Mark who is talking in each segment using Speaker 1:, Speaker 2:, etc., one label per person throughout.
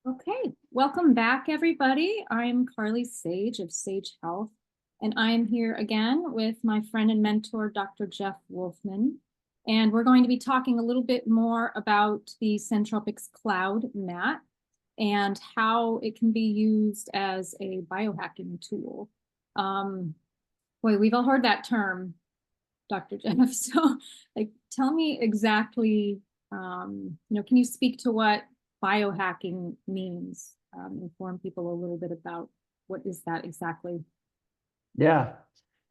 Speaker 1: Okay, welcome back, everybody. I'm Carly Sage of Sage Health, and I am here again with my friend and mentor, Dr. Jeff Wulfman. And we're going to be talking a little bit more about the Centropix KLOUD mat and how it can be used as a biohacking tool. Boy, we've all heard that term, Dr. Jeff. So, tell me exactly, can you speak to what biohacking means? Inform people a little bit about what is that exactly?
Speaker 2: Yeah.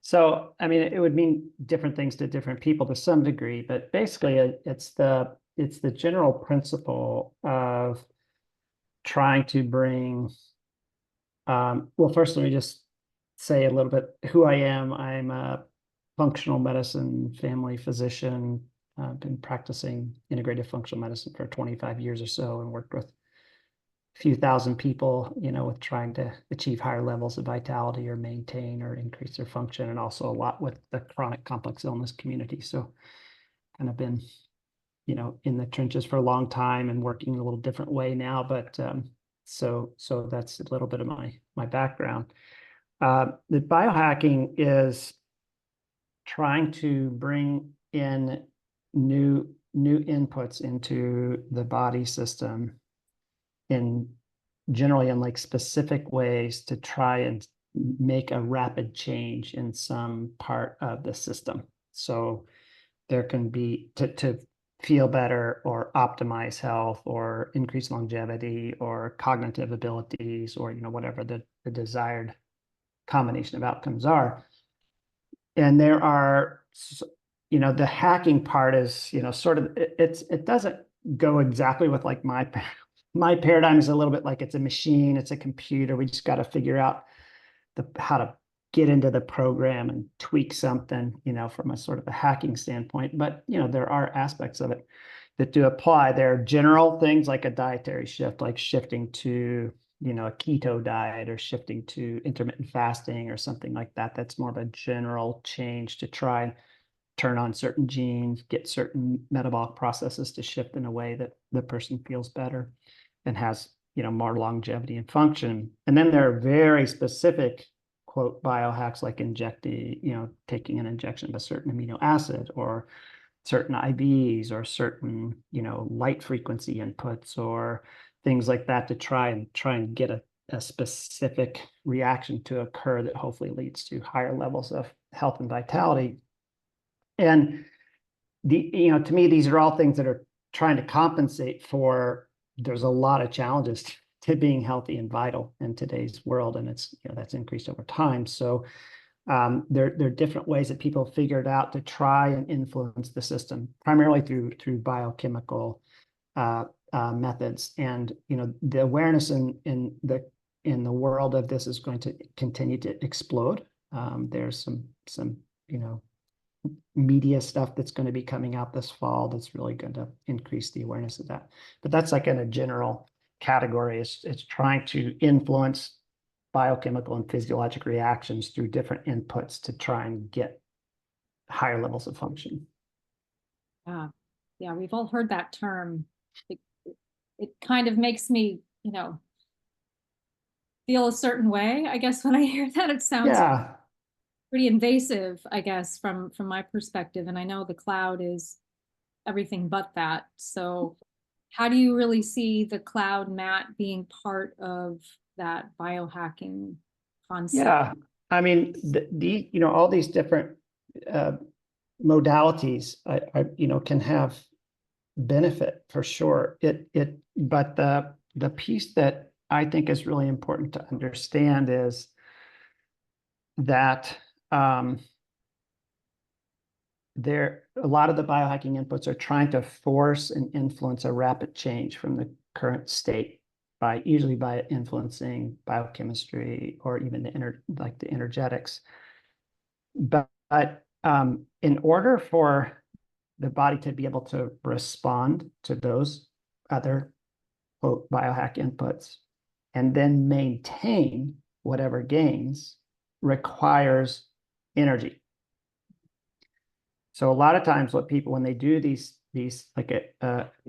Speaker 2: So, I mean, it would mean different things to different people to some degree, but basically it's the general principle of trying to bring well, first let me just say a little bit who I am. I'm a functional medicine family physician. I've been practicing integrative functional medicine for 25 years or so and worked with few thousand people, with trying to achieve higher levels of vitality or maintain or increase their function, and also a lot with the chronic complex illness community. So kind of been, in the trenches for a long time and working in a little different way now. But so that's a little bit of my background. The biohacking is trying to bring in new inputs into the body system in generally in like specific ways to try and make a rapid change in some part of the system. So there can be to feel better or optimize health or increase longevity or cognitive abilities or whatever the desired combination of outcomes are. And there are, the hacking part is, sort of it doesn't go exactly with like my paradigm is a little bit like it's a machine, it's a computer. We just got to figure out how to get into the program and tweak something, from a sort of a hacking standpoint. But, there are aspects of it that do apply. There are general things like a dietary shift, like shifting to, a keto diet or shifting to intermittent fasting or something like that. That's more of a general change to try and turn on certain genes, get certain metabolic processes to shift in a way that the person feels better and has, more longevity and function. And then there are very specific, quote, biohacks like injecting, taking an injection of a certain amino acid or certain IVs or certain, light frequency inputs or things like that to try and get a specific reaction to occur that hopefully leads to higher levels of health and vitality. And to me, these are all things that are trying to compensate for, there's a lot of challenges to being healthy and vital in today's world. And it's, that's increased over time. So there are different ways that people figured out to try and influence the system, primarily through biochemical methods. And, the awareness in the world of this is going to continue to explode. There's some, media stuff that's going to be coming out this fall that's really going to increase the awareness of that. But that's like in a general category. It's trying to influence biochemical and physiologic reactions through different inputs to try and get higher levels of function.
Speaker 1: Yeah, we've all heard that term. It kind of makes me, feel a certain way, I guess, when I hear that. It sounds
Speaker 2: Yeah.
Speaker 1: pretty invasive, I guess, from my perspective. And I know the cloud is everything but that. So how do you really see the cloud mat being part of that biohacking concept?
Speaker 2: Yeah. I mean, all these different uh, modalities, can have benefit for sure. But the piece that I think is really important to understand is that a lot of the biohacking inputs are trying to force and influence a rapid change from the current state usually by influencing biochemistry or even the energetics. But in order for the body to be able to respond to those other, quote, biohack inputs and then maintain whatever gains requires energy. So a lot of times what people, when they do these these like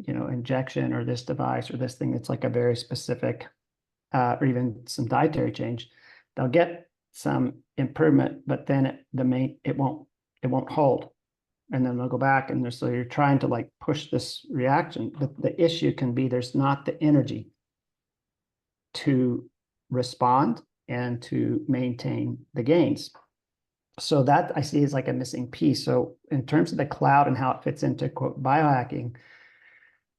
Speaker 2: injection or this device or this thing that's like a very specific, or even some dietary change, they'll get some improvement, but then it won't hold. And then they'll go back, and so you're trying to like push this reaction. But the issue can be there's not the energy to respond and to maintain the gains. So that I see is like a missing piece. So in terms of the cloud and how it fits into quote biohacking,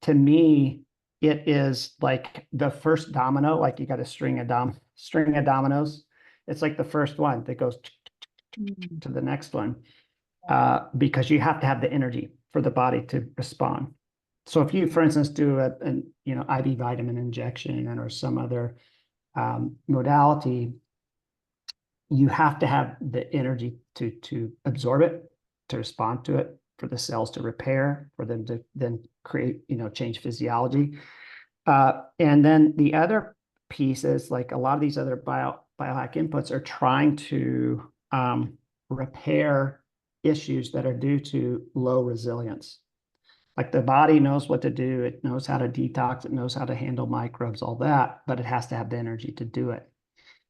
Speaker 2: to me, it is like the first domino, like you got a string of dominoes. It's like the first one that goes to the next one, because you have to have the energy for the body to respond. So if you, for instance, do an IV vitamin injection or some other modality, you have to have the energy to absorb it, to respond to it, for the cells to repair, for them to then create, change physiology. And then the other piece is like a lot of these other biohack inputs are trying to repair issues that are due to low resilience. Like the body knows what to do. It knows how to detox. It knows how to handle microbes, all that, but it has to have the energy to do it.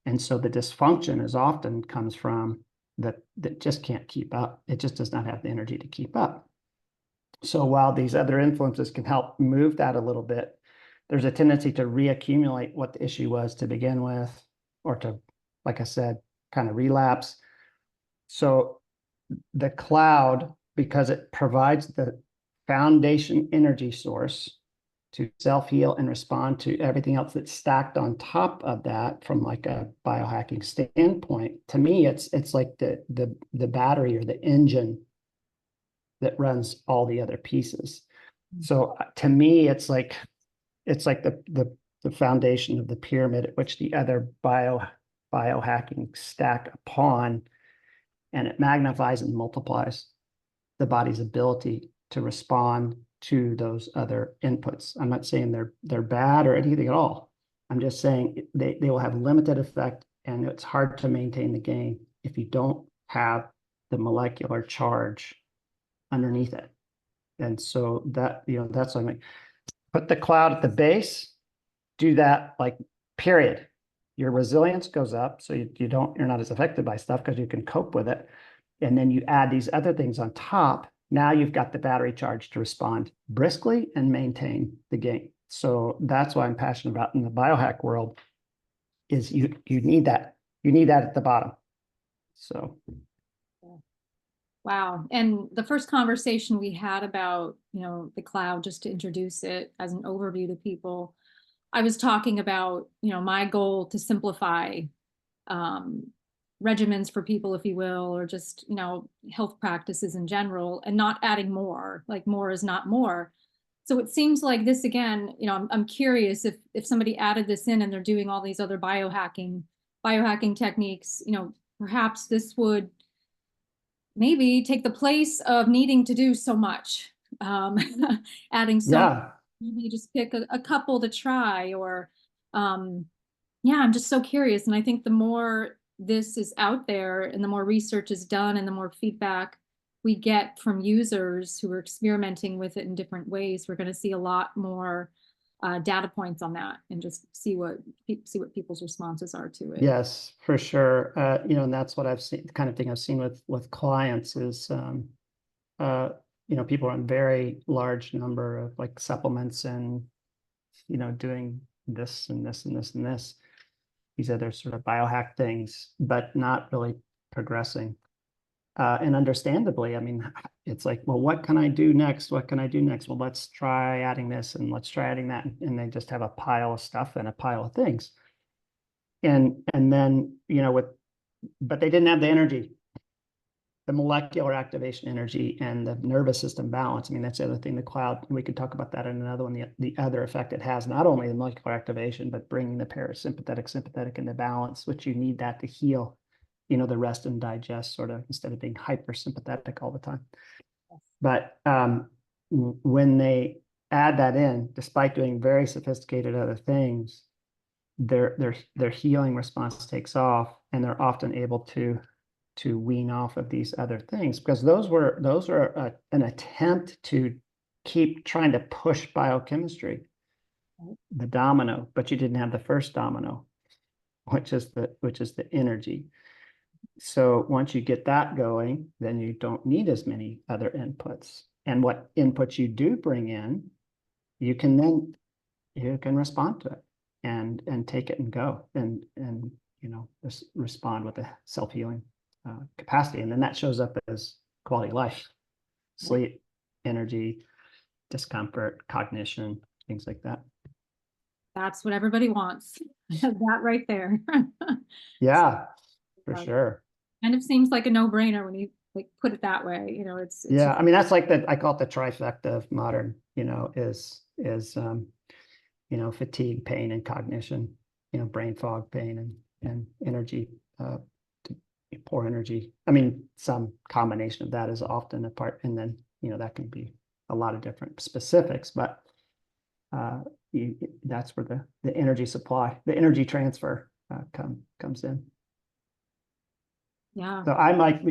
Speaker 2: And so the dysfunction is often comes from that just can't keep up. It just does not have the energy to keep up. So while these other influences can help move that a little bit, there's a tendency to reaccumulate what the issue was to begin with, or to, like I said, kind of relapse. So the cloud, because it provides the foundation energy source to self-heal and respond to everything else that's stacked on top of that from like a biohacking standpoint, to me, it's like the battery or the engine that runs all the other pieces. So to me, it's like the foundation of the pyramid at which the other biohacking stack upon, and it magnifies and multiplies the body's ability to respond to those other inputs. I'm not saying they're bad or anything at all. I'm just saying they will have limited effect, and it's hard to maintain the gain if you don't have the molecular charge underneath it. And so that, that's what I mean. Put the cloud at the base, do that, like, period. Your resilience goes up, so you're not as affected by stuff because you can cope with it. And then you add these other things on top. Now you've got the battery charge to respond briskly and maintain the gain. So that's why I'm passionate about in the biohack world is you need that. You need that at the bottom. So.
Speaker 1: Wow. And the first conversation we had about, the cloud, just to introduce it as an overview to people, I was talking about, my goal to simplify regimens for people, if you will, or just, health practices in general, and not adding more, like more is not more. So it seems like this, again, I'm curious if somebody added this in and they're doing all these other biohacking techniques, perhaps this would maybe take the place of needing to do so much, adding some, maybe just pick a couple to try, or yeah, I'm just so curious. And I think the more this is out there and the more research is done and the more feedback we get from users who are experimenting with it in different ways, we're going to see a lot more data points on that, and just see what people's responses are to it.
Speaker 2: Yes, for sure. And that's what I've seen, the kind of thing I've seen with clients is, people on very large number of like supplements and, doing this and this and this and this, these other sort of biohack things, but not really progressing. And understandably, I mean, it's like, well, what can I do next? What can I do next? Well, let's try adding this and let's try adding that. And they just have a pile of stuff and a pile of things. And then, but they didn't have the energy, the molecular activation energy and the nervous system balance. I mean, that's the other thing, the cloud, we could talk about that in another one, the other effect it has, not only the molecular activation, but bringing the parasympathetic, sympathetic into balance, which you need that to heal, the rest and digest, sort of, instead of being hypersympathetic all the time. But when they add that in, despite doing very sophisticated other things, their healing response takes off, and they're often able to wean off of these other things, because those are an attempt to keep trying to push biochemistry, the domino, but you didn't have the first domino, which is the energy. So once you get that going, then you don't need as many other inputs. And what inputs you do bring in, you can respond to it and take it and go and just respond with a self-healing capacity. And then that shows up as quality of life, sleep, energy, discomfort, cognition, things like that.
Speaker 1: That's what everybody wants. That right there.
Speaker 2: Yeah, for sure.
Speaker 1: Kind of seems like a no-brainer when you like put it that way. It's
Speaker 2: Yeah, I mean, that's like I call it the trifecta of modern, is fatigue, pain, and cognition, brain fog, pain, and energy, poor energy. I mean, some combination of that is often a part, and then, that can be a lot of different specifics, but that's where the energy supply, the energy transfer comes in.
Speaker 1: Yeah.
Speaker 2: So I'm like,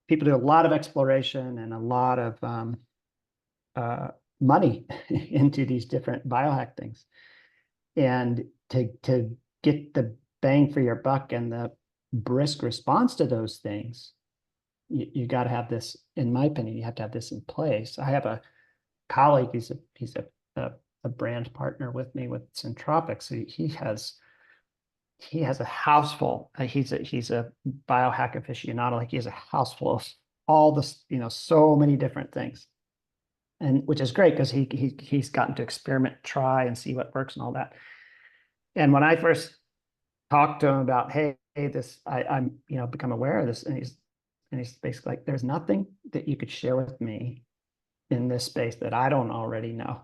Speaker 2: people do a lot of exploration and a lot of money into these different biohack things. And to get the bang for your buck and the brisk response to those things, you got to have this, in my opinion, you have to have this in place. I have a colleague, he's a brand partner with me with Centropix. He has a house full. He's a biohack aficionado. Like, he has a house full of all this, so many different things, and which is great because he's gotten to experiment, try, and see what works and all that. And when I first talked to him about, hey, this, I'm become aware of this, and he's basically like, there's nothing that you could share with me in this space that I don't already know.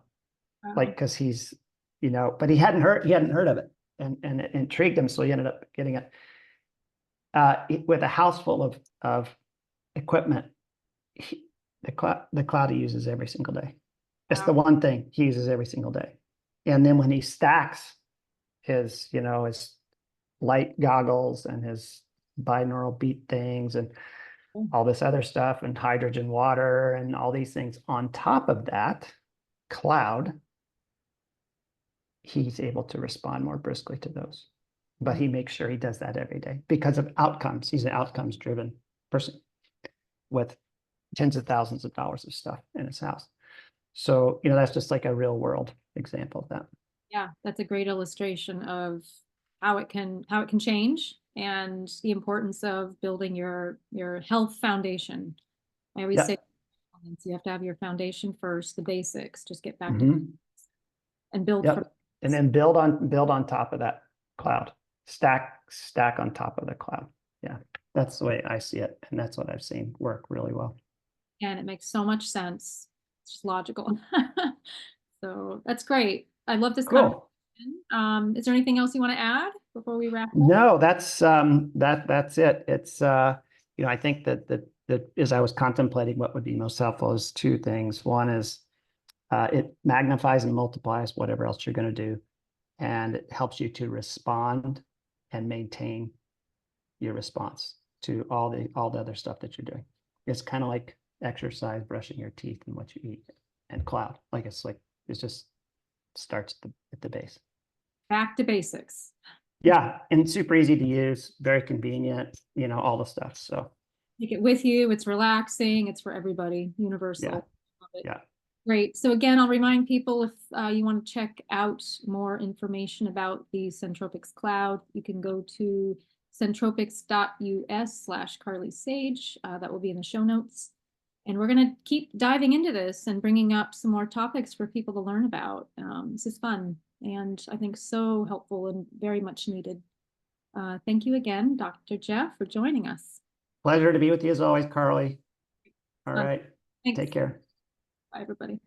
Speaker 2: Like, because he's, but he hadn't heard of it, and it intrigued him, so he ended up getting it. With a house full of equipment, the cloud he uses every single day. It's the one thing he uses every single day. And then when he stacks his light goggles and his binaural beat things and all this other stuff and hydrogen water and all these things on top of that cloud, he's able to respond more briskly to those. But he makes sure he does that every day because of outcomes. He's an outcomes driven person with tens of thousands of dollars of stuff in his house. So, that's just like a real world example of that.
Speaker 1: Yeah, that's a great illustration of how it can change, and the importance of building your health foundation. I always say you have to have your foundation first, the basics, just get back to and build from,
Speaker 2: and then build on top of that cloud, stack on top of the cloud. Yeah, that's the way I see it, and that's what I've seen work really well.
Speaker 1: And it makes so much sense. It's just logical. So that's great. I love this conversation. Is there anything else you want to add before we wrap up?
Speaker 2: No, that's it. It's I think that as I was contemplating what would be most helpful is two things. One is it magnifies and multiplies whatever else you're going to do, and it helps you to respond and maintain your response to all the other stuff that you're doing. It's kind of like exercise, brushing your teeth, and what you eat, and cloud. It just starts at the base.
Speaker 1: Back to basics.
Speaker 2: Yeah, and super easy to use, very convenient, all the stuff. So
Speaker 1: take it with you. It's relaxing. It's for everybody, universal.
Speaker 2: Yeah.
Speaker 1: Great. So again, I'll remind people, if you want to check out more information about the Centropix Cloud, you can go to centropix.us/Carly Sage. That will be in the show notes. And we're going to keep diving into this and bringing up some more topics for people to learn about. This is fun, and I think so helpful and very much needed. Thank you again, Dr. Jeff, for joining us.
Speaker 2: Pleasure to be with you as always, Carly. All right.
Speaker 1: Thanks.
Speaker 2: Take care.
Speaker 1: Bye, everybody.